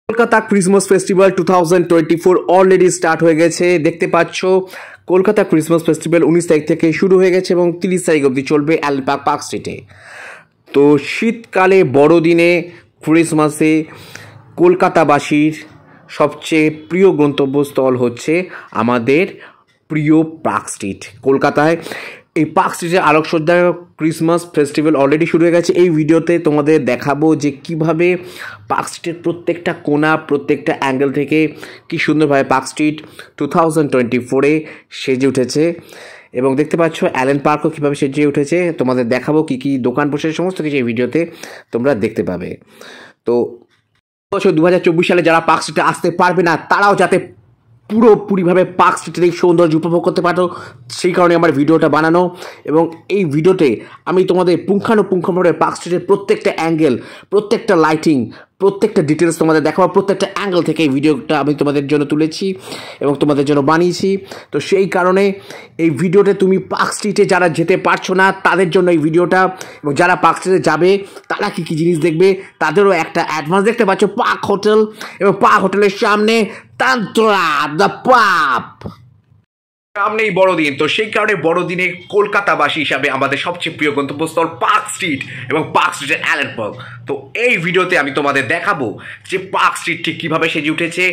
Kolkata Christmas festival 2024 already start হয়ে গেছে। দেখতে পাচ্ছ কলকাতা ক্রিসমাস ফেস্টিভ্যাল 19 তারিখ থেকে শুরু হয়ে গেছে এবং 30 তারিখ অবধি চলবে অ্যালবার্ট পার্ক স্ট্রিটে। তো শীতকালে বড়দিনে ক্রিসমাসে কলকাতাবাসীর সবচেয়ে প্রিয় গন্তব্যস্থল হচ্ছে আমাদের প্রিয় পার্ক স্ট্রিট। কলকাতায় এই পার্ক স্ট্রিটের আলোকসজ্জা ক্রিসমাস ফেস্টিভ্যাল অলরেডি শুরু হয়ে গেছে। এই ভিডিওতে তোমাদের দেখাবো যে কিভাবে পার্ক স্ট্রিটের প্রত্যেকটা কোণা প্রত্যেকটা অ্যাঙ্গেল থেকে কি সুন্দরভাবে পার্ক স্ট্রিট 2024-এ সেজে উঠেছে এবং দেখতে পাচ্ছ অ্যালেন পার্কও কীভাবে সেজে উঠেছে। তোমাদের দেখাবো কী কী দোকান বসে সমস্ত কিছু এই ভিডিওতে তোমরা দেখতে পাবে। তো বছর 2024 সালে যারা পার্ক স্ট্রিটে আসতে পারবে না তারাও যাতে পুরোপুরিভাবে পার্ক স্ট্রিটের এই সৌন্দর্য উপভোগ করতে পারো সেই কারণে আমার ভিডিওটা বানানো। এবং এই ভিডিওতে আমি তোমাদের পুঙ্খানুপুঙ্খভাবে পার্ক স্ট্রিটের প্রত্যেকটা অ্যাঙ্গেল, প্রত্যেকটা লাইটিং, প্রত্যেকটা ডিটেলস তোমাদের দেখাবো। প্রত্যেকটা অ্যাঙ্গেল থেকে এই ভিডিওটা আমি তোমাদের জন্য তুলেছি এবং তোমাদের জন্য বানিয়েছি। তো সেই কারণে এই ভিডিওতে তুমি পার্ক স্ট্রিটে যারা যেতে পারছো না তাদের জন্য এই ভিডিওটা, এবং যারা পার্ক স্ট্রিটে যাবে তারা কী কী জিনিস দেখবে তাদেরও একটা অ্যাডভান্স। দেখতে পাচ্ছ পার্ক হোটেল এবং পার্ক হোটেলের সামনে তান্ত্রা দ্য পাব, সামনেই বড়দিন। তো সেই কারণে বড়দিনে কলকাতাবাসী হিসাবে আমাদের সবচেয়ে প্রিয় গন্তব্যস্থল পার্ক স্ট্রিট এবং পার্ক স্ট্রিটের অ্যালেন পার্ক। তো এই ভিডিওতে আমি তোমাদের দেখাবো যে পার্ক স্ট্রিট ঠিক কীভাবে সেজে উঠেছে,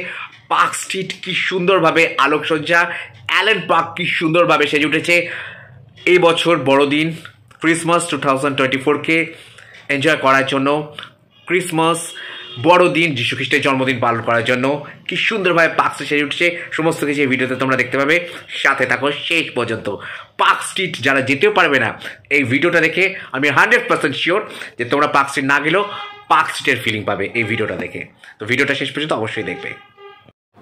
পার্ক স্ট্রিট কী সুন্দরভাবে আলোকসজ্জা, অ্যালেন পার্ক কী সুন্দরভাবে সেজে উঠেছে এই বছর বড়দিন ক্রিসমাস 2024-কে এনজয় করার জন্য। ক্রিসমাস বড়দিন যীশু খ্রিস্টের জন্মদিন পালন করার জন্য কি সুন্দরভাবে পার্ক স্ট্রিট সেজে উঠছে সমস্ত কিছু এই ভিডিওতে তোমরা দেখতে পাবে। সাথে থাকো শেষ পর্যন্ত। পার্ক স্ট্রিট যারা যেতেও পারবে না এই ভিডিওটা দেখে আমি 100% শিওর যে তোমরা পার্ক স্ট্রিট না গেলেও পার্ক স্ট্রিটের ফিলিং পাবে এই ভিডিওটা দেখে। তো ভিডিওটা শেষ পর্যন্ত অবশ্যই দেখবে।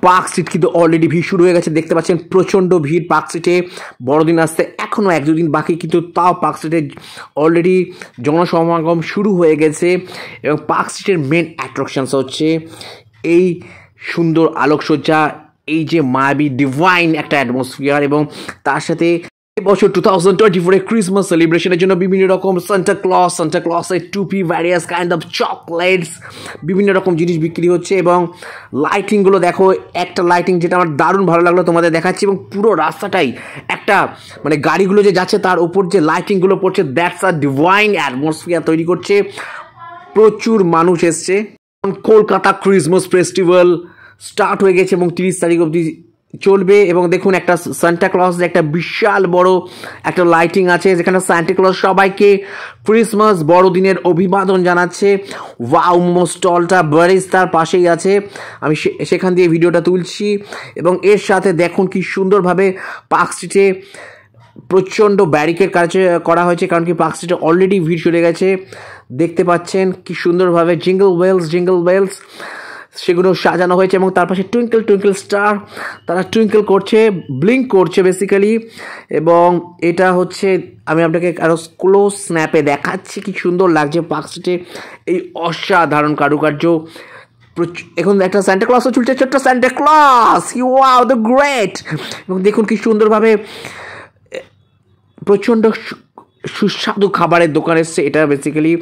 পার্ক স্ট্রিট কিন্তু অলরেডি ভিড় শুরু হয়ে গেছে। দেখতে পাচ্ছেন প্রচণ্ড ভিড় পার্ক স্ট্রিটে। বড়দিন আসতে এখনও 1-2 দিন বাকি, কিন্তু তাও পার্ক স্ট্রিটে অলরেডি জনসমাগম শুরু হয়ে গেছে। এবং পার্ক স্ট্রিটের মেন অ্যাট্রাকশনস হচ্ছে এই সুন্দর আলোকসজ্জা, এই যে মায়াবী ডিভাইন একটা অ্যাটমসফিয়ার, এবং তার সাথে বছর 2024-এ ক্রিসমাস সেলিব্রেশনের জন্য বিভিন্ন রকম সান্টা ক্লসের টুপি, ভ্যারিয়াস কাইন্ড অফ চকলেটস, বিভিন্ন রকম জিনিস বিক্রি হচ্ছে। এবং লাইটিংগুলো দেখো, একটা লাইটিং যেটা আমার দারুণ ভালো লাগলো তোমাদের দেখাচ্ছি। এবং পুরো রাস্তাটাই একটা মানে গাড়িগুলো যে যাচ্ছে তার উপর যে লাইটিংগুলো পড়ছে, দ্যাটস আ ডিভাইন অ্যাটমসফিয়ার তৈরি করছে। প্রচুর মানুষ এসছে। কলকাতা ক্রিসমাস ফেস্টিভ্যাল স্টার্ট হয়ে গেছে এবং 30 তারিখ অবধি চলবে। এবং দেখুন একটা সান্টা ক্লজ, একটা বিশাল বড় একটা লাইটিং আছে যেখানে সান্টা ক্লজ সবাইকে ক্রিসমাস বড়দিনের অভিবাদন জানাচ্ছে। ওয়াও, মোমো স্টলটা বারিস্তার পাশেই আছে, আমি সেখান দিয়ে ভিডিওটা তুলছি। এবং এর সাথে দেখুন কি সুন্দরভাবে পার্ক স্ট্রিটে প্রচণ্ড ব্যারিকেড কাজ করা হয়েছে, কারণ কি পার্ক স্ট্রিটে অলরেডি ভিড় চলে গেছে। দেখতে পাচ্ছেন কি সুন্দরভাবে জিঙ্গল বেলস সেগুলো সাজানো হয়েছে। এবং তার পাশে টুইঙ্কেল স্টার, তারা টুইঙ্কেল করছে, ব্লিঙ্ক করছে বেসিক্যালি। এবং এটা হচ্ছে আমি আপনাকে আরও ক্লোজ স্ন্যাপে দেখাচ্ছি কি সুন্দর লাগছে পার্ক স্ট্রিটে এই অসাধারণ কারুকার্য। এখন একটা সান্টা ক্লজও চলছে, ছোট্ট Santa Claus, wow the great. এবং দেখুন কি সুন্দরভাবে প্রচণ্ড সুস্বাদু খাবারের দোকান এসছে। এটা বেসিক্যালি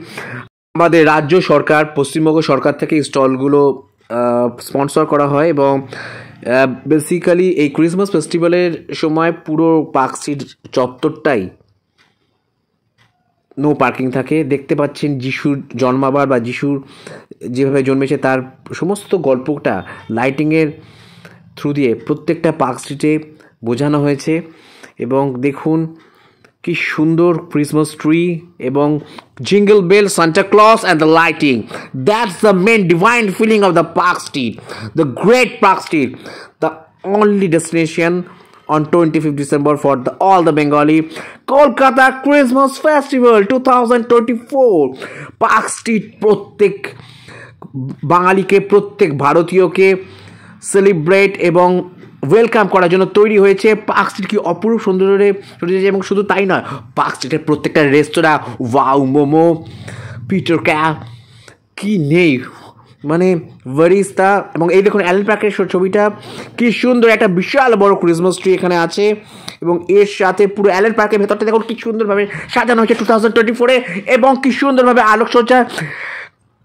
আমাদের রাজ্য সরকার, পশ্চিমবঙ্গ সরকার থেকে এই স্টলগুলো স্পন্সর করা হয়। এবং বেসিক্যালি এই ক্রিসমাস ফেস্টিভ্যালের সময় পুরো পার্ক স্ট্রিট চত্বরটাই নো পার্কিং থাকে। দেখতে পাচ্ছেন যিশুর জন্মাবার বা যিশুর যেভাবে জন্মেছে তার সমস্ত গল্পটা লাইটিংয়ের থ্রু দিয়ে প্রত্যেকটা পার্ক স্ট্রিটে বোঝানো হয়েছে। এবং দেখুন কি সুন্দর ক্রিসমাস ট্রি এবং jingle bell, Santa Claus and the lighting. That's the main divine feeling of the Park Street, the great Park Street, the only destination on 25th December for all the Bengali Kolkata Christmas Festival 2024. Park Street প্রত্যেক বাঙালিকে, প্রত্যেক ভারতীয়কে celebrate এবং welcome করার জন্য তৈরি হয়েছে। Park street কি অপূর্ব সৌন্দর্যে সরিয়েছে। এবং শুধু তাই নয়, পার্ক স্ট্রিটের প্রত্যেকটা রেস্তোরাঁ, ওয়াও মোমো, পিটার ক্যাপ, কি নেই মানে বারিস্তা। এবং এই দেখুন অ্যালেন পার্কের ছবিটা, কি সুন্দর একটা বিশাল বড় ক্রিসমাস ট্রি এখানে আছে। এবং এর সাথে পুরো অ্যালেন পার্কের ভেতরটা দেখুন কি সুন্দরভাবে সাজানো হয়েছে 2024-এ এবং কি সুন্দরভাবে আলোকসজ্জা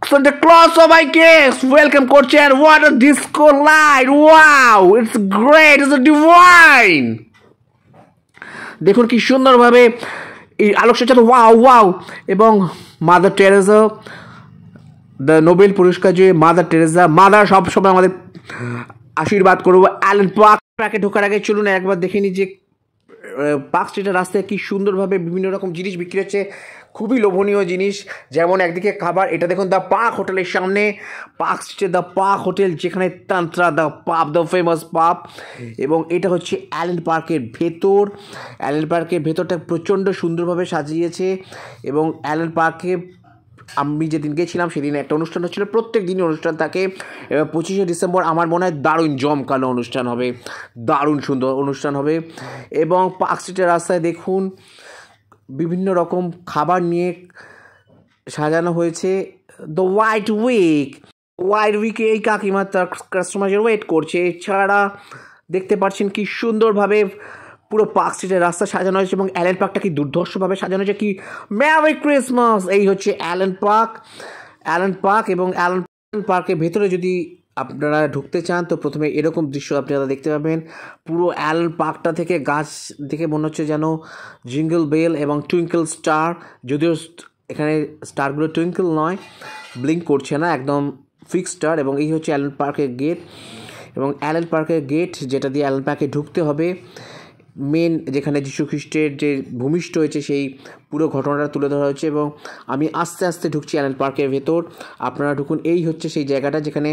So the class of my guests welcome করছে and what a disco light, wow, it's great, it's divine. দেখুন কি সুন্দরভাবে এই আলোকসজ্জা, ওয়াও ওয়াও। এবং মাদার টেরেসা, দ্য নোবেল পুরস্কার যে মাদার টেরেসা, মাদার সবসময় আমাদের আশীর্বাদ করবো। অ্যালেন পার্কে ঢোকার আগে চলুন একবার দেখে নিই যে পার্ক স্ট্রিটের রাস্তায় কি সুন্দরভাবে বিভিন্ন রকম জিনিস বিক্রি হচ্ছে, খুবই লোভনীয় জিনিস। যেমন একদিকে খাবার, এটা দেখুন দ্য পার্ক হোটেলের সামনে, পার্ক স্ট্রিটে দ্য পার্ক হোটেল, যেখানে তান্ত্রা দ্য পাব, দ্য ফেমাস পাব। এবং এটা হচ্ছে অ্যালেন পার্কের ভেতর। অ্যালেন পার্কের ভেতরটা প্রচণ্ড সুন্দরভাবে সাজিয়েছে। এবং অ্যালেন পার্কে আমি যেদিন গেছিলাম সেদিন একটা অনুষ্ঠান হচ্ছিল, প্রত্যেক দিনই অনুষ্ঠান থাকে। এবার 25শে ডিসেম্বর আমার মনে হয় দারুণ জমকালো অনুষ্ঠান হবে, দারুণ সুন্দর অনুষ্ঠান হবে। এবং পার্ক স্ট্রিটের রাস্তায় দেখুন বিভিন্ন রকম খাবার নিয়ে সাজানো হয়েছে। দ্য হোয়াইট উইকে এই কাকিমা তার কাস্টমারের ওয়েট করছে। এছাড়া দেখতে পাচ্ছেন কি সুন্দরভাবে পুরো পার্ক স্ট্রিটের রাস্তা সাজানো হয়েছে এবং অ্যালেন পার্কটা কি দুর্ধর্ষভাবে সাজানো হয়েছে। কি মেরি ক্রিসমাস! এই হচ্ছে অ্যালেন পার্ক। এবং অ্যালেন পার্কের ভেতরে যদি আপনারা ঢুকতে চান তো প্রথমে এরকম দৃশ্য আপনারা দেখতে পাবেন। পুরো অ্যালেন পার্কটা থেকে গাছ দেখে মনে হচ্ছে যেন জিঙ্গল বেল এবং টুইঙ্কল স্টার, যদিও এখানে স্টারগুলো টুইঙ্কল নয়, ব্লিঙ্ক করছে না, একদম ফিক্স স্টার। এবং এই হচ্ছে অ্যালেন পার্কের গেট। এবং অ্যালেন পার্কের গেট যেটা দিয়ে অ্যালেন পার্কে ঢুকতে হবে, মেন যেখানে যীশু খ্রিস্টের যে ভূমিষ্ঠ হয়েছে সেই পুরো ঘটনাটা তুলে ধরা হয়েছে। এবং আমি আস্তে আস্তে ঢুকছি অ্যালেন পার্কের ভেতর, আপনারা ঢুকুন। এই হচ্ছে সেই জায়গাটা যেখানে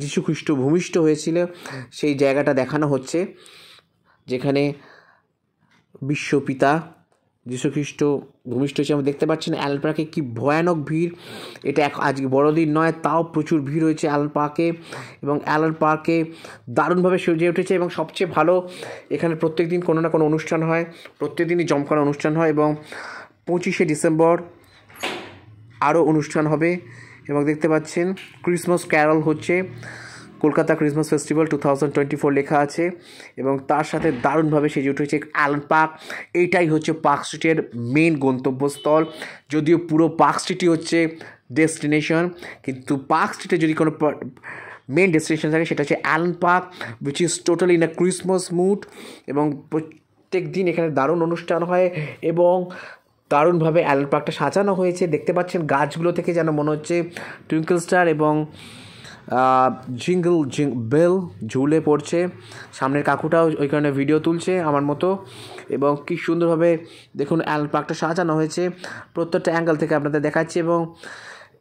যীশু খ্রিস্ট ভূমিষ্ঠ হয়েছিল, সেই জায়গাটা দেখানো হচ্ছে, যেখানে বিশ্বপিতা যীশু খ্রিস্ট ভূমিষ্ঠ হয়েছে। আমরা দেখতে পাচ্ছেন অ্যালেন পার্কে কী ভয়ানক ভিড়। এটা আজকে বড়দিন নয়, তাও প্রচুর ভিড় হয়েছে অ্যালেন পার্কে। এবং অ্যালেন পার্কে দারুণভাবে সেজে উঠেছে। এবং সবচেয়ে ভালো, এখানে প্রত্যেক দিন কোনো না কোনো অনুষ্ঠান হয়, প্রত্যেক দিনই জমকানো অনুষ্ঠান হয়। এবং 25শে ডিসেম্বর আরও অনুষ্ঠান হবে। এবং দেখতে পাচ্ছেন ক্রিসমাস ক্যারল হচ্ছে, কলকাতা ক্রিসমাস ফেস্টিভ্যাল 2024 লেখা আছে। এবং তার সাথে দারুণভাবে সেজে উঠেছে অ্যালেন পার্ক। এইটাই হচ্ছে পার্ক স্ট্রিটের মেন গন্তব্যস্থল। যদিও পুরো পার্ক স্ট্রিটই হচ্ছে ডেস্টিনেশন, কিন্তু পার্ক স্ট্রিটে যদি কোনো মেন ডেস্টিনেশন থাকে সেটা হচ্ছে Allen park, which is totally in a Christmas mood. এবং প্রত্যেক দিন এখানে দারুণ অনুষ্ঠান হয় এবং দারুণভাবে অ্যালেন পার্কটা সাজানো হয়েছে। দেখতে পাচ্ছেন গাছগুলো থেকে যেন মনে হচ্ছে টুইঙ্কল স্টার এবং জিঙ্গল বেল ঝুলে পড়ছে। সামনের কাকুটাও ওই কারণে ভিডিও তুলছে আমার মতো। এবং কি সুন্দরভাবে দেখুন অ্যালেন পার্কটা সাজানো হয়েছে, প্রত্যেকটা অ্যাঙ্গেল থেকে আপনাদের দেখাচ্ছি। এবং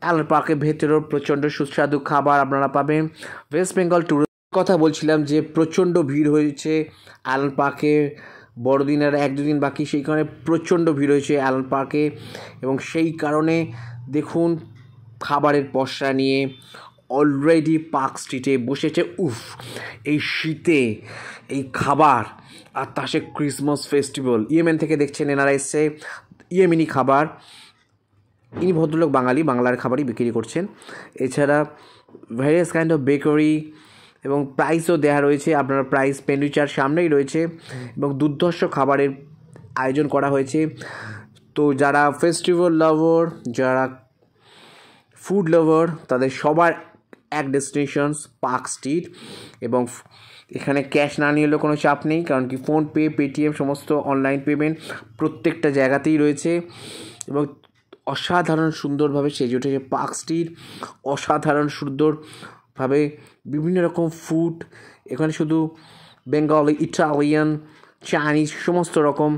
অ্যালেন পার্কের ভেতরেও প্রচণ্ড সুস্বাদু খাবার আপনারা পাবেন। ওয়েস্ট বেঙ্গল ট্যুরের কথা বলছিলাম যে প্রচণ্ড ভিড় হয়েছে অ্যালেন পার্কে, বড়দিনের 1-2 দিন বাকি, সেই কারণে প্রচণ্ড ভিড় হয়েছে অ্যালেন পার্কে। এবং সেই কারণে দেখুন খাবারের পসরা নিয়ে অলরেডি পার্ক স্ট্রিটে বসেছে। এই শীতে এই খাবার, আর তার সে ক্রিসমাস ফেস্টিভ্যাল। ইয়েমেন থেকে দেখছেন এনারা এসছে, ইয়েমেনি খাবার। ইনি ভদ্রলোক বাঙালি, বাংলার খাবারই বিক্রি করছেন। এছাড়া ভ্যারিয়াস কাইন্ড অফ বেকারি এবং প্রাইসও দেওয়া রয়েছে, আপনারা প্রাইস পেন্ডিচার সামনেই রয়েছে। এবং দুর্ধর্ষ খাবারের আয়োজন করা হয়েছে। তো যারা ফেস্টিভ্যাল লাভার, যারা ফুড লাভার, তাদের সবার এক ডেস্টিনেশনস পার্ক স্ট্রিট। এবং এখানে ক্যাশ না নিয়ে হলেও কোনো চাপ নেই, কারণ কি ফোনপে, পেটিএম সমস্ত অনলাইন পেমেন্ট প্রত্যেকটা জায়গাতেই রয়েছে। এবং অসাধারণ সুন্দরভাবে সেজে উঠেছে পার্ক স্ট্রিট, অসাধারণ সুন্দরভাবে বিভিন্ন রকম ফুড। এখানে শুধু বেঙ্গলি, ইটালিয়ান, চাইনিজ সমস্ত রকম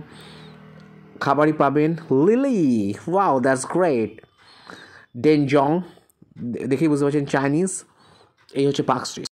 খাবারই পাবেন। Lily, wow, that's great. Denzong দেখেই বুঝতে পারছেন চাইনিজ। এই হচ্ছে পার্ক স্ট্রিট।